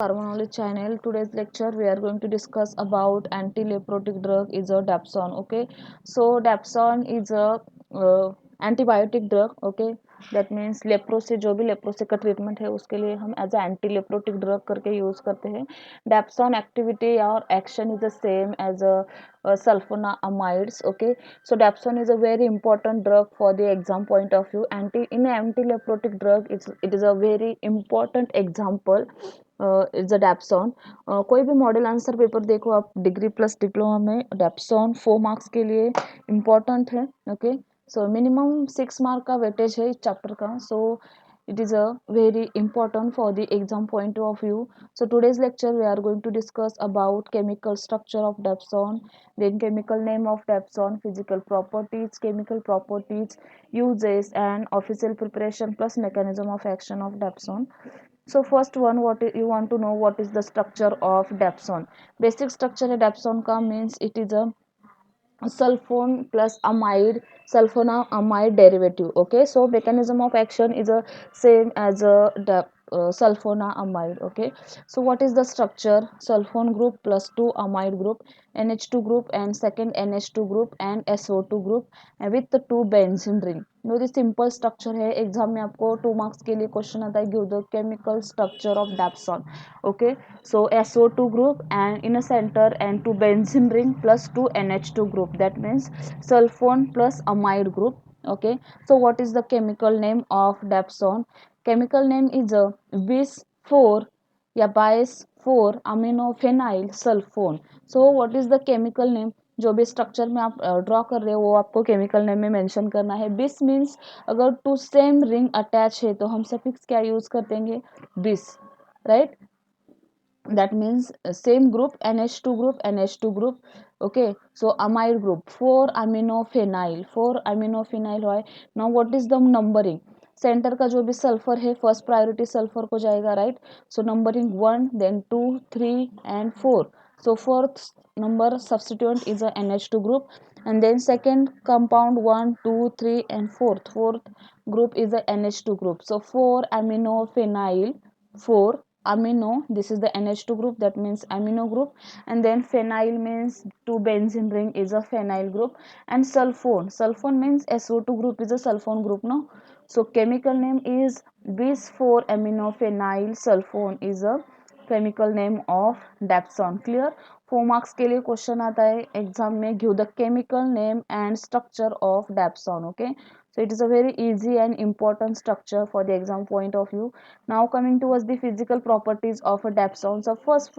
Knowledge channel. Today's lecture we are going to discuss about antileprotic drug is a dapsone. Okay, so dapsone is a antibiotic drug. Okay, that means leprosy जो भी leprosy का treatment है उसके लिए हम as anti leprotic drug करके use करते हैं. डैप्सोन एक्टिविटी और action is the same as a sulfonamides. Okay, so dapsone is a very important drug for the exam point of view. Anti-leprotic drug, it is a very important example. Is a dapsone. कोई भी model answer paper देखो आप degree plus diploma में, डैप्सॉन 4 marks के लिए important है. Okay, so minimum 6 mark का weightage है इस चैप्टर का. सो it is a very important for the exam point of view. So today's lecture we are going to discuss about chemical structure of dapsone, then chemical name of dapsone, physical properties, chemical properties, uses and official preparation plus mechanism of action of dapsone. So first one, you want to know what is the structure of dapsone. Basic structure है dapsone का means it is a sulfone plus amide, sulfonamide derivative. Okay, so mechanism of action is a same as a sulfonamide. Okay, so what is the structure? Sulfone group plus 2 amide group, NH2 group and second NH2 group and SO2 group with the 2 benzene ring. No simple structure है. Exam में आपको 2 marks के लिए question आता है, give the chemical structure of dapsone. Okay, so SO2 group and in a center and 2 benzene ring plus 2 NH2 group, that means sulfone plus amide group. Okay, so what is the chemical name of dapsone? Chemical name is a bis 4 या bis 4 aminophenyl sulfone. So what is the chemical name? जो भी structure में आप draw कर रहे हो वो आपको केमिकल नेम में मेंशन करना है. बिस मीन्स अगर टू सेम रिंग अटैच है तो हम सफिक्स क्या यूज कर देंगे? बिस, right. that means same group, NH2 group, NH2 group. Okay, so amide group 4 aminophenyl, 4 aminophenyl है. Now what is the numbering? Centre का जो भी सल्फर है फर्स्ट प्रायोरिटी सल्फर को जाएगा, right. So numbering 1 then 2 3 and 4. so fourth number substituent is a NH2 group, and then second compound 1 2 3 and fourth group is a NH2 group. So 4 aminophenyl, 4 amino, this is the NH2 group, that means amino group. And then phenyl means 2 benzene ring is a phenyl group. And sulfone means SO2 group is a sulfone group, no. So chemical name is bis 4 aminophenyl sulfone is a chemical name of dapsone. Clear. 4 marks के लिए question आता है exam में, give the chemical name and structure of dapsone. Okay, so it is a very easy and important structure for the exam point of view. Now coming towards the physical properties of a dapsone. So first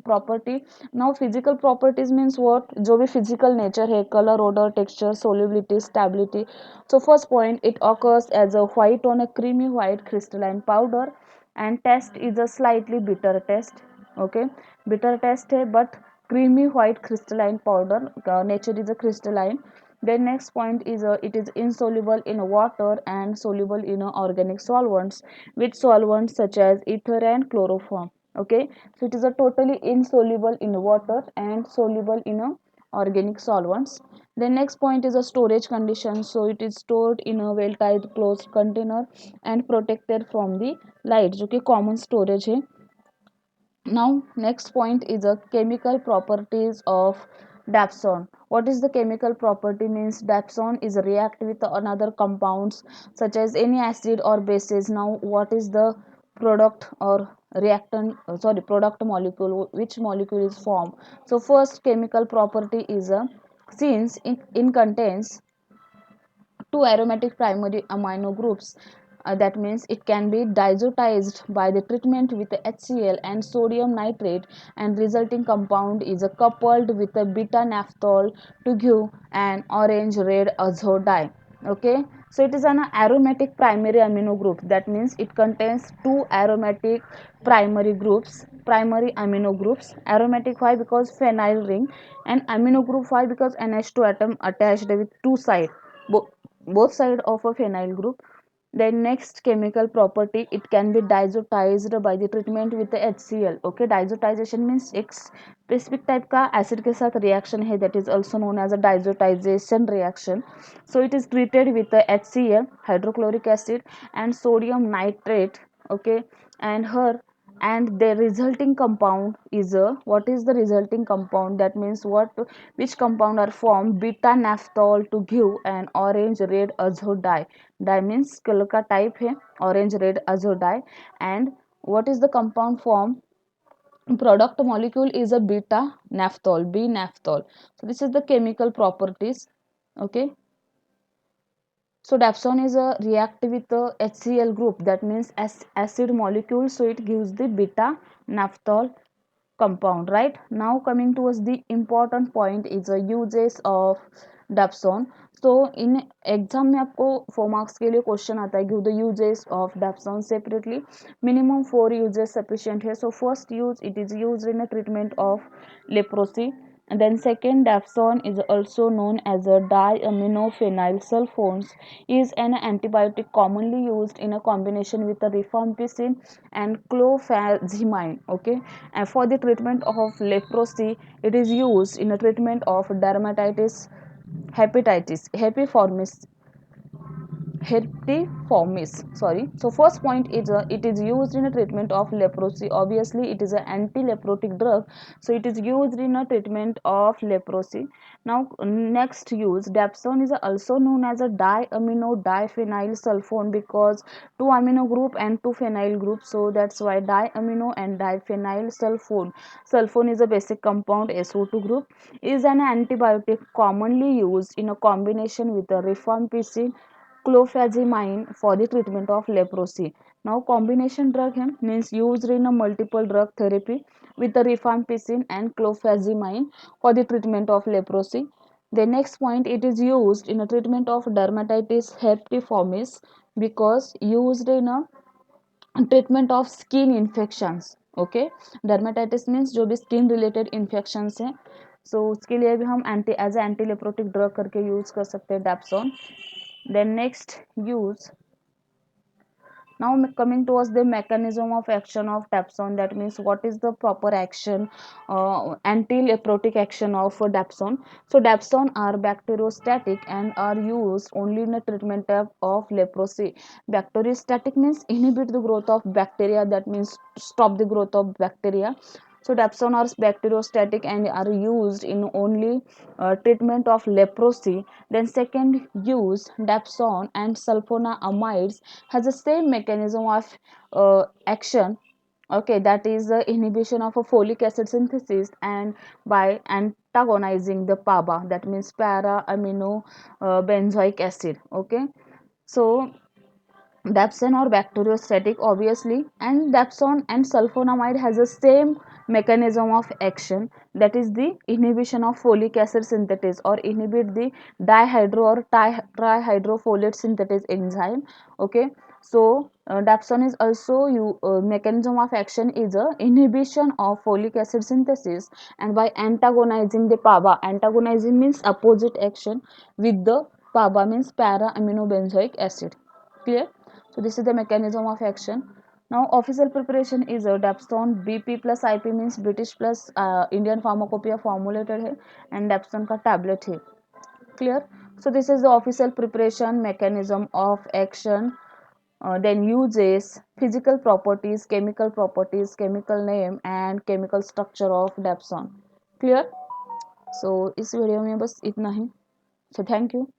property. Now physical properties means what? जो भी physical nature है, color, odor, texture, solubility, stability. So first point, it occurs as a white on a creamy white crystalline powder, and taste is a slightly bitter taste. Okay, bitter taste है but creamy white crystalline powder, nature is a crystalline. Then next point is it is insoluble in water and soluble in organic solvents, with solvents such as ether and chloroform. Okay, so it is a totally insoluble in water and soluble in organic solvents. The next point is a storage condition. So it is stored in a well tied closed container and protected from the light, जो कि common storage है. Now next point is a chemical properties of dapsone. What is the chemical property? Means dapsone is react with another compounds such as any acid or bases. Now what is the product or reactant, product molecule, which molecule is formed? So first chemical property is a, since it contains two aromatic primary amino groups, that means it can be diazotized by the treatment with HCl and sodium nitrate, and resulting compound is coupled with a beta naphthol to give an orange red azo dye. Okay, so it is an aromatic primary amino group, that means it contains two aromatic primary amino groups. Aromatic, why? Because phenyl ring. And amino group, why? Because NH2 atom attached with two sides, both side of a phenyl group. Then next chemical property, it can be diazotized by the treatment with the HCl. Okay, diazotization means एक specific type का acid के साथ reaction है, that is also known as a diazotization reaction. So it is treated with the HCl, hydrochloric acid, and sodium nitrate. Okay, and here and the resulting compound is a, what is the resulting compound, that means what, which compound are formed, beta naphthol to give an orange red azo dye. Dye means colour का type है, orange red azo dye. And what is the compound form, product molecule is a beta naphthol, b naphthol. So this is the chemical properties. Okay, so dapsone is a react with the HCl group, that means acid molecule, so it gives the beta naphthol compound, right? Now coming towards the important point is the uses of dapsone. So in exam में आपको 4 marks के लिए question आता है, give the uses of dapsone separately. Minimum 4 uses sufficient है. So first use, it is used in a treatment of leprosy. And then second, dapsone is also known as a diaminophenyl sulfones, is an antibiotic commonly used in a combination with a rifampicin and clofazimine. Okay, and for the treatment of leprosy, it is used in a treatment of dermatitis, hepatitis, herpetiformis, sorry. So first point is it is used in a treatment of leprosy. Obviously it is an antileprotic drug, so it is used in a treatment of leprosy. Now next use, dapsone is also known as a diamino diphenyl sulfone, because two amino group and two phenyl group, so that's why diamino and diphenyl sulfone. Sulfone is a basic compound, SO2 group, is an antibiotic commonly used in a combination with a rifampicin, clofazimine for the treatment of leprosy. Now combination drug है, means used in a multiple drug therapy with the rifampicin and clofazimine for the treatment of leprosy. The next point, it is used in a treatment of dermatitis herpetiformis, because used in a treatment of skin infections. Okay, dermatitis means जो भी skin related infections हैं, so उसके लिए भी हम anti as anti leprotic drug करके use कर सकते हैं dapsone. Then next use, now coming towards the mechanism of action of dapsone, that means what is the proper action, anti-leprotic action of dapsone. So dapsone are bacteriostatic and are used only in the treatment of leprosy. Bacteriostatic means inhibit the growth of bacteria, that means stop the growth of bacteria. So dapsone are bacteriostatic and are used in only treatment of leprosy. Then second use, dapsone and sulfonamides has the same mechanism of action. Okay, that is the inhibition of a folic acid synthesis and by antagonizing the PABA, that means para amino benzoic acid. Okay, so dapsone or bacteriostatic obviously, and dapsone and sulfonamide has the same mechanism of action, that is the inhibition of folic acid synthesis or inhibit the dihydro or trihydrofolate synthesis enzyme. Okay, so dapsone is also mechanism of action is a inhibition of folic acid synthesis and by antagonizing the PABA. Antagonizing means opposite action with the PABA, means para amino benzoic acid. Clear? So this is the mechanism of action. Now official preparation is a dapsone BP plus IP, means British plus Indian pharmacopoeia formulated है and dapsone का tablet है. Clear? So this is the official preparation, mechanism of action, then uses, physical properties, chemical name and chemical structure of dapsone. Clear? So इस video में बस इतना ही. So thank you.